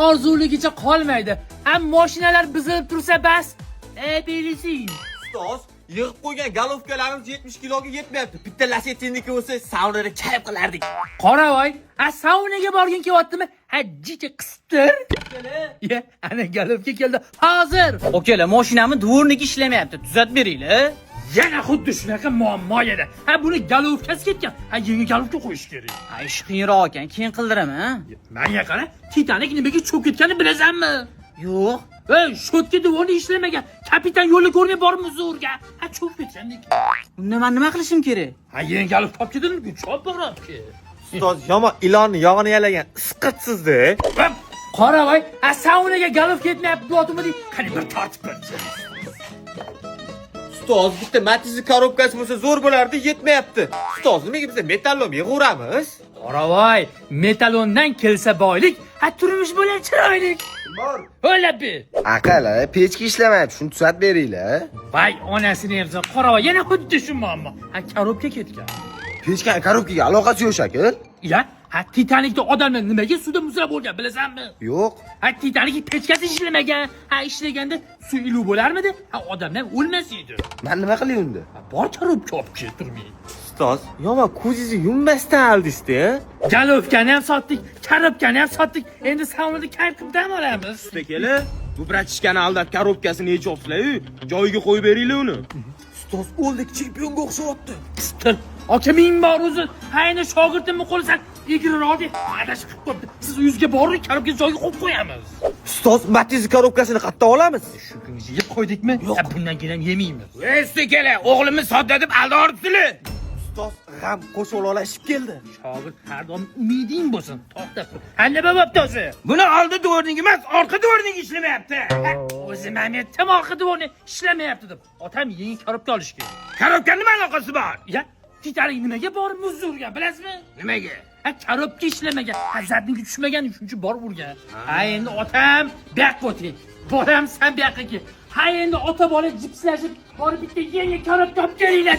orzuligicha qolmaydi. Ham mashinalar buzilib tursa bas. Bilsin. Ustoz, yig'ib qo'ygan galovkalarimiz 70 kiloga yetmayapti. Bitta lasetniki bo'lsa, saunada kayf qilardik. Qoravoy, saunaga borgin kelyaptimi? Jicha qistir. Ya, ana galovka keldi. Hozir. Okalar, mashinamni dvornik ishlamayapti. Tuzatib beringlar. Yana xuddi shunaqa muammo edi. Buni galovkasi ketgan. Yangi galovka qo'yish kerak. Ish qiyinroq ekan, keyin qildiraman. Menga qara, Titanik nimaga cho'kib ketganini bilasanmi? Yo'q. Shotka dvorni ishlamagan. Kapitan yo'lni ko'rmay bormi zo'rga? Cho'kib ketgandek. Unda men nima qilishim kerak? Yangi galovka olib ketdingmi? Chop borabki. Ustoz, yomon ilonni yog'ini yalagan isqitsizda. Qoravoy, saunaga galovka ketmayapti, deyaptimi? Qani bir tortib berchi. Ustoz, bitta Matizni korobkasi bo'lsa zo'r bo'lardi, yetmayapti. Ustoz, nimaga biz metallom yig'averamiz? Qoravoy, metallondan kelsa boylik, turmush bilan chiroylik. Bor. O'labi. Aqala, pechka ishlamayapti, shuni tuzatib beringlar. Voy, onasini yersa, Qoravoy yana xuddi shu muammo. Korobka ketgan. Pechkani korobkaga aloqasi yo'q shakl. Ya, Titanikda odamlar nimaga suvda muzlab bo'lgan, bilasanmi? Yo'q. Titanik pechkasi ishlamagan. Ishlaganda suv iluv bo'larmidi? Odamlar o'lmas edi. Men nima qilay unda? Bor korobka olib keltirmay. Ustoz, yomon ko'zingizni yummasdan aldingiz-da. Galovkani ham sotdik, korobkani ham sotdik. Endi saunada kayf qilib dam olamiz. Ustakela, bu bratishkani aldab korobkasini yechopsizlar-yu, joyiga qo'yib beringlar uni. Ustoz, o'ldik, chempionga o'xshayapti. Qistir. Aka ming bor o'zi. Hayni shogirdimni qo'lsan, egriroq deb adashib qo'yibdi. Siz uyingizga boring, korobka joyiga qo'yib qo'yamiz. Ustoz, Matizni korobkasini qayerdan olamiz? Shu kungacha yeb qo'ydikmi? Bundan keyin ham yemaymiz. Ustakela, o'g'limiz sodda deb aldoribsizlar. Ustoz, g'am qo'shqo'lolashib keldi. Shogird har doim umiding bo'lsin. To'xtab tur. Nima bo'pti o'zi? Buni oldi dvorning emas, orqa dvorning ishlamayapti. O'zi men aytdim orqa dvorni ishlamayapti deb. Otam yangi korobka olish kerak. Korobkaning nima aloqasi bor? Ya, Titanik nimaga borib muz urgan, bilasizmi? Nimaga? Korobka ishlamagan. Zabdinga tushmagan, shuncha borib urgan. Endi otam buyoqqa o'ting. Bolam sen buyoqqa kel. Endi ota bola jipslashib, borib bitta yangi korobka olib kelinglar.